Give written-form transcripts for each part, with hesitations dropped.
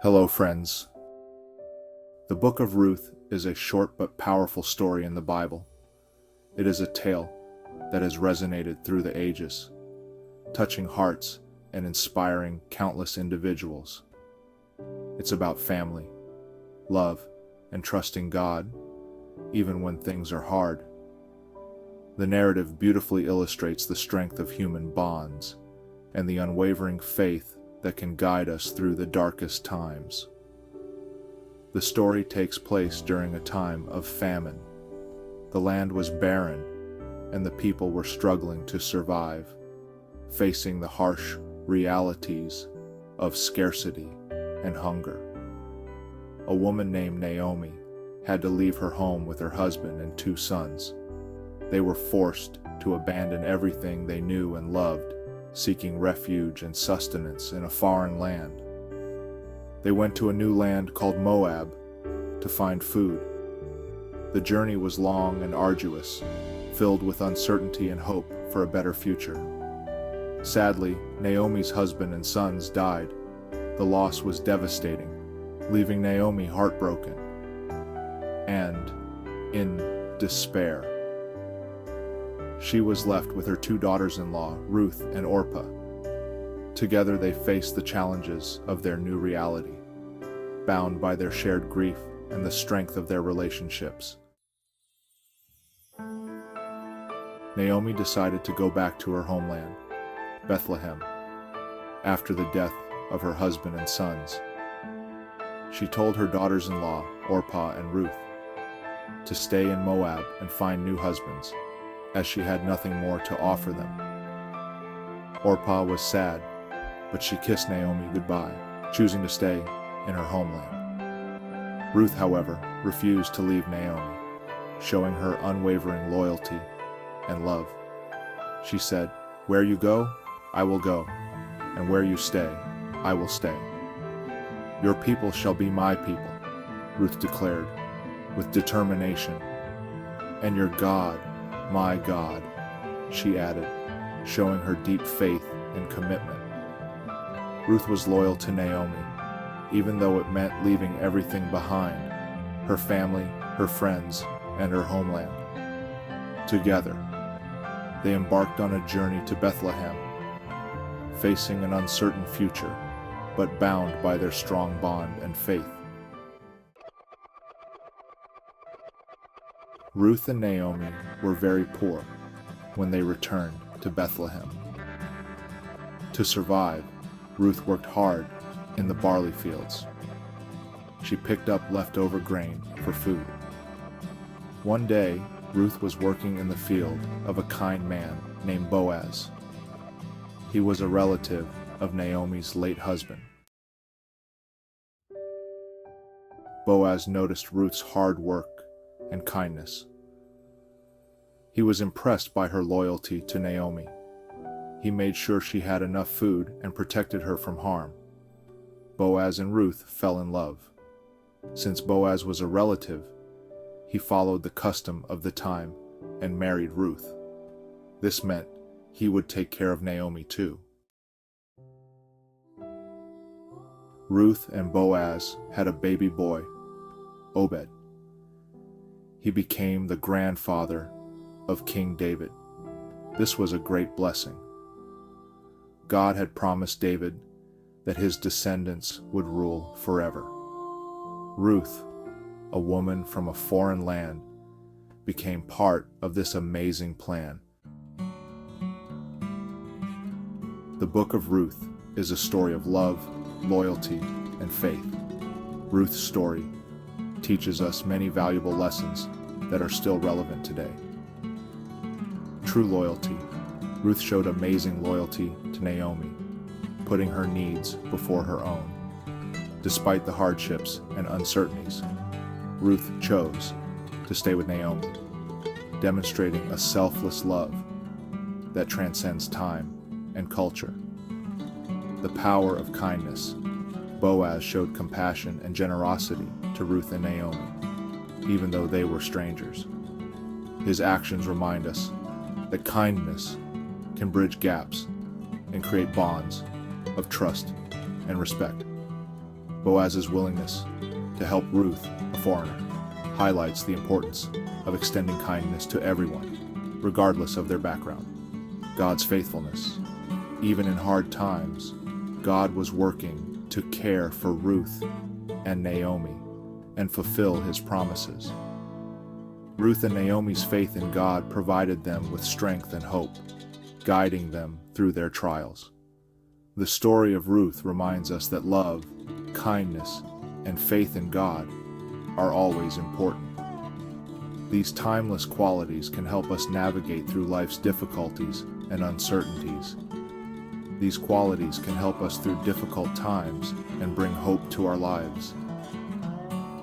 Hello, friends. The book of Ruth is a short but powerful story in the Bible. It is a tale that has resonated through the ages, touching hearts and inspiring countless individuals. It's about family, love, and trusting God, even when things are hard. The narrative beautifully illustrates the strength of human bonds and the unwavering faith that can guide us through the darkest times. The story takes place during a time of famine. The land was barren, and the people were struggling to survive, facing the harsh realities of scarcity and hunger. A woman named Naomi had to leave her home with her husband and 2 sons. They were forced to abandon everything they knew and loved, seeking refuge and sustenance in a foreign land. They went to a new land called Moab to find food. The journey was long and arduous, filled with uncertainty and hope for a better future. Sadly, Naomi's husband and sons died. The loss was devastating, leaving Naomi heartbroken and in despair. She was left with her 2 daughters-in-law, Ruth and Orpah. Together they faced the challenges of their new reality, bound by their shared grief and the strength of their relationships. Naomi decided to go back to her homeland, Bethlehem, after the death of her husband and sons. She told her daughters-in-law, Orpah and Ruth, to stay in Moab and find new husbands, as she had nothing more to offer them. Orpah was sad, but she kissed Naomi goodbye, choosing to stay in her homeland. Ruth, however, refused to leave Naomi, showing her unwavering loyalty and love. She said, "Where you go, I will go, and where you stay, I will stay. Your people shall be my people," Ruth declared with determination. "And your God, my God," she added, showing her deep faith and commitment. Ruth was loyal to Naomi, even though it meant leaving everything behind: her family, her friends, and her homeland. Together, they embarked on a journey to Bethlehem, facing an uncertain future, but bound by their strong bond and faith. Ruth and Naomi were very poor when they returned to Bethlehem. To survive, Ruth worked hard in the barley fields. She picked up leftover grain for food. One day, Ruth was working in the field of a kind man named Boaz. He was a relative of Naomi's late husband. Boaz noticed Ruth's hard work and kindness. He was impressed by her loyalty to Naomi. He made sure she had enough food and protected her from harm. Boaz and Ruth fell in love. Since Boaz was a relative, he followed the custom of the time and married Ruth. This meant he would take care of Naomi too. Ruth and Boaz had a baby boy, Obed. He became the grandfather of King David. This was a great blessing. God had promised David that his descendants would rule forever. Ruth, a woman from a foreign land, became part of this amazing plan. The book of Ruth is a story of love, loyalty, and faith. Ruth's story teaches us many valuable lessons that are still relevant today. True loyalty. Ruth showed amazing loyalty to Naomi, putting her needs before her own. Despite the hardships and uncertainties, Ruth chose to stay with Naomi, demonstrating a selfless love that transcends time and culture. The power of kindness. Boaz showed compassion and generosity to Ruth and Naomi, even though they were strangers. His actions remind us that kindness can bridge gaps and create bonds of trust and respect. Boaz's willingness to help Ruth, a foreigner, highlights the importance of extending kindness to everyone, regardless of their background. God's faithfulness. Even in hard times, God was working to care for Ruth and Naomi and fulfill his promises. Ruth and Naomi's faith in God provided them with strength and hope, guiding them through their trials. The story of Ruth reminds us that love, kindness, and faith in God are always important. These timeless qualities can help us navigate through life's difficulties and uncertainties. These qualities can help us through difficult times and bring hope to our lives.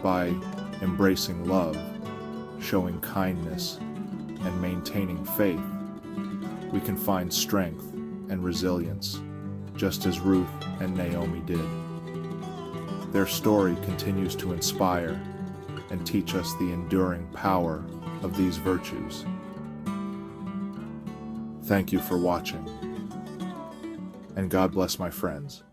By embracing love, showing kindness, and maintaining faith, we can find strength and resilience, just as Ruth and Naomi did. Their story continues to inspire and teach us the enduring power of these virtues. Thank you for watching, and God bless my friends.